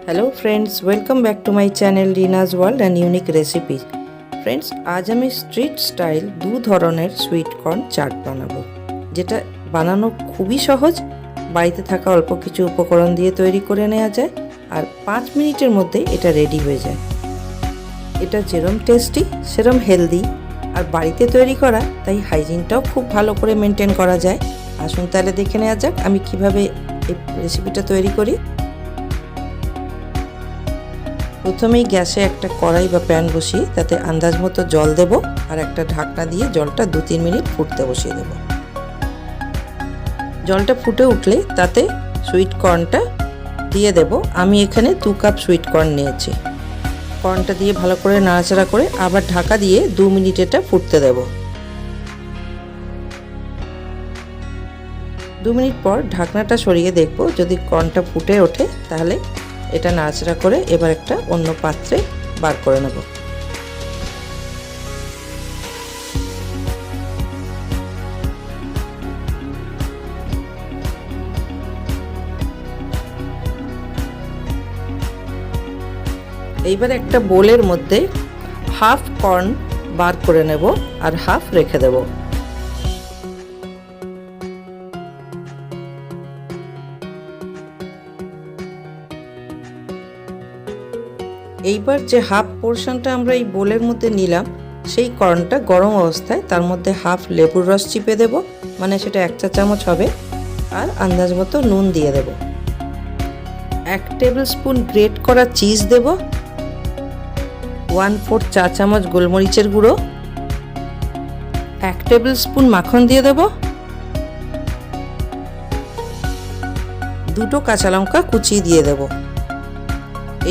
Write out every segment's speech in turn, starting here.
Hello friends, welcome back to my channel Reena's world and unique recipe. Friends, आज আমি street style দু ধরনের sweet corn chaat বানাবো, যেটা বানানো খুবই সহজ। বাড়িতে থাকা অল্প কিছু উপকরণ দিয়ে তৈরি করে নেওয়া যায় আর 5 মিনিটের মধ্যে এটা রেডি হয়ে যায়। এটা যেরম টেস্টি সেরম হেলদি আর বাড়িতে তৈরি করা, তাই হাইজিনটাও খুব ভালো করে মেনটেন করা যায়। আসুন তাহলে দেখে নেওয়া যাক আমি কিভাবে এই রেসিপিটা তৈরি করি। প্রথমেই গ্যাসে একটা কড়াই বা প্যান বসিয়ে তাতে আন্দাজ মতো জল দেব আর একটা ঢাকনা দিয়ে জলটা 2-3 মিনিট ফুটতে বসিয়ে দেব। জলটা ফুটে উঠলে তাতে সুইট কর্নটা দিয়ে দেব। আমি এখানে 2 কাপ সুইট কর্ন নিয়েছি। কর্নটা দিয়ে ভালো করে নাড়াচাড়া করে আবার ঢাকা দিয়ে 2 মিনিট এটা ফুটতে দেব। 2 মিনিট পর ঢাকনাটা সরিয়ে দেখব, যদি কর্নটা ফুটে ওঠে তাহলে এটা নাড়াচাড়া করে এবার একটা অন্য পাত্রে বার করে নেব। এইবার একটা বোলের মধ্যে হাফ কর্ন বার করে নেব আর হাফ রেখে দেব। এইবার যে হাফ পোর্শনটা আমরা এই বোলের মধ্যে নিলাম, সেই কর্নটা গরম অবস্থায় তার মধ্যে হাফ লেবুর রস চিপে দেব, মানে সেটা 1 চা চামচ হবে। আর আন্দাজ মতো নুন দিয়ে দেব। 1 টেবিল স্পুন গ্রেট করা চিজ দেব। 1/4 চা চামচ গোলমরিচের গুঁড়ো, 1 টেবিল স্পুন মাখন দিয়ে দেব। 2টো কাঁচা লঙ্কা কুচিয়ে দিয়ে দেব।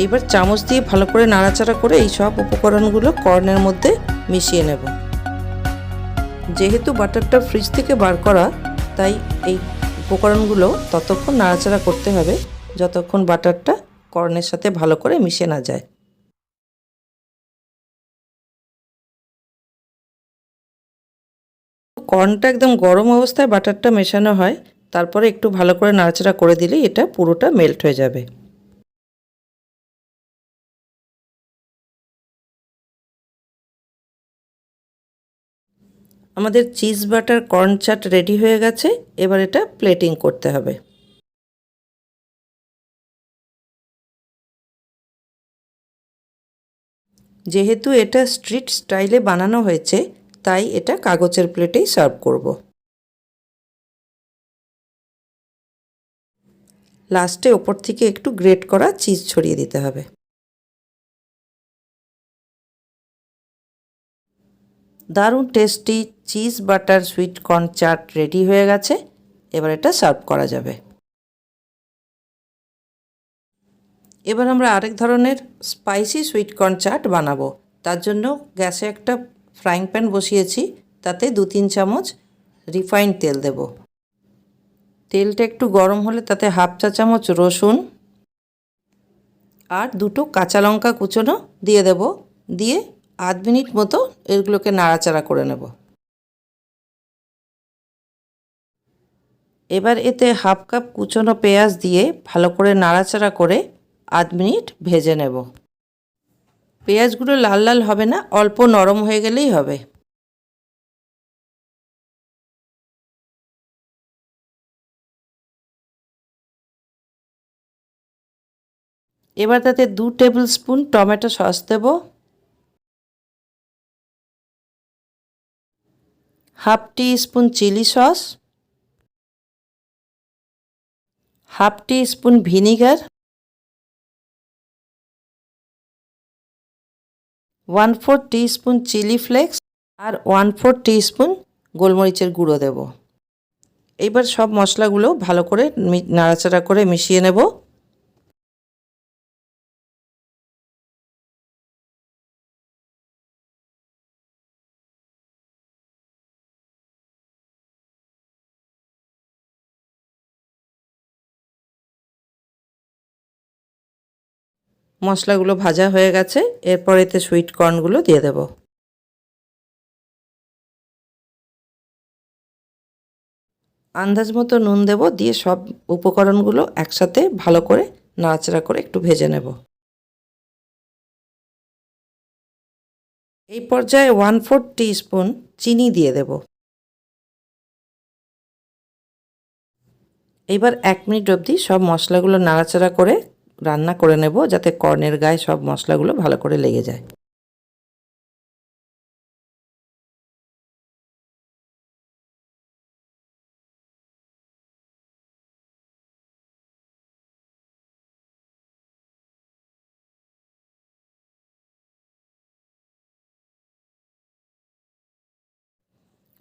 এইবার চামচ দিয়ে ভালো করে নাড়াচাড়া করে এই সব উপকরণগুলো কর্নের মধ্যে মিশিয়ে নেব। যেহেতু বাটারটা ফ্রিজ থেকে বার করা, তাই এই উপকরণগুলো ততক্ষণ নাড়াচাড়া করতে হবে যতক্ষণ বাটারটা কর্নের সাথে ভালো করে মিশে না যায়। কর্নটা একদম গরম অবস্থায় বাটারটা মেশানো হয়, তারপরে একটু ভালো করে নাড়াচাড়া করে দিলেই এটা পুরোটা মেল্ট হয়ে যাবে। আমাদের cheese butter corn chaat ready হয়ে গেছে। এবার এটা প্লেটিং করতে হবে। যেহেতু এটা স্ট্রিট স্টাইলে বানানো হয়েছে, তাই এটা কাগজের প্লেটেই সার্ভ করব। লাস্টে ওপর থেকে একটু গ্রেট করা চিজ ছড়িয়ে দিতে হবে। দারুণ tasty cheese butter sweet corn chaat ready হয়ে গেছে। এবার এটা সার্ভ করা যাবে। এবার আমরা আরেক ধরনের স্পাইসি সুইট কর্ন চাট বানাবো। তার জন্য গ্যাসে একটা ফ্রাইং প্যান বসিয়েছি, তাতে 2-3 চামচ রিফাইন্ড তেল দেব। তেলটা একটু গরম হলে তাতে হাফ চা চামচ রসুন আর 2টো কাঁচা লঙ্কা কুচোনো দিয়ে দেব। দিয়ে 8 মিনিট মতো এগুলোকে নাড়াচাড়া করে নেব। এবার এতে হাফ কাপ কুচোনো পেঁয়াজ দিয়ে ভালো করে নাড়াচাড়া করে 8 মিনিট ভেজে নেব। পেঁয়াজগুলো লাল লাল হবে না, অল্প নরম হয়ে গেলেই হবে। এবার তাতে 2 টেবিল স্পুন টমেটো সস দেব, half teaspoon chilli sauce, half teaspoon vinegar, 1/4 teaspoon chilli flakes আর 1/4 টিস্পুন গোলমরিচের গুঁড়ো দেব। এইবার সব মশলাগুলো ভালো করে নাড়াচাড়া করে মিশিয়ে নেব। মশলাগুলো ভাজা হয়ে গেছে। এরপর এতে সুইট কর্নগুলো দিয়ে দেব। আন্দাজ মতো নুন দেব, দিয়ে সব উপকরণগুলো একসাথে ভালো করে নাড়াচাড়া করে একটু ভেজে নেব। এই পর্যায়ে 1/4 টিস্পুন চিনি দিয়ে দেব। এবার 1 মিনিট অবধি সব মশলাগুলো নাড়াচাড়া করে রান্না করে নেব, যাতে কর্নের গায়ে সব মশলাগুলো ভালো করে লেগে যায়।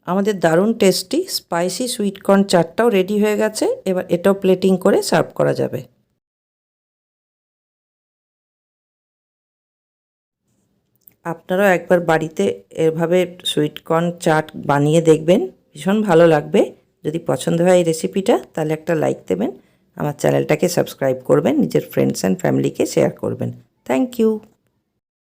আমাদের দারুণ টেস্টি স্পাইসি সুইট কর্ন চাটটাও রেডি হয়ে গেছে। এবার এটাও প্লেটিং করে সার্ভ করা যাবে। আপনারাও একবার বাড়িতে এভাবে সুইট কর্ন চাট বানিয়ে দেখবেন, ভীষণ ভালো লাগবে। যদি পছন্দ হয় এই রেসিপিটা, তাহলে একটা লাইক দেবেন, আমার চ্যানেলটাকে সাবস্ক্রাইব করবেন, নিজের ফ্রেন্ডস অ্যান্ড ফ্যামিলিকে শেয়ার করবেন। Thank you.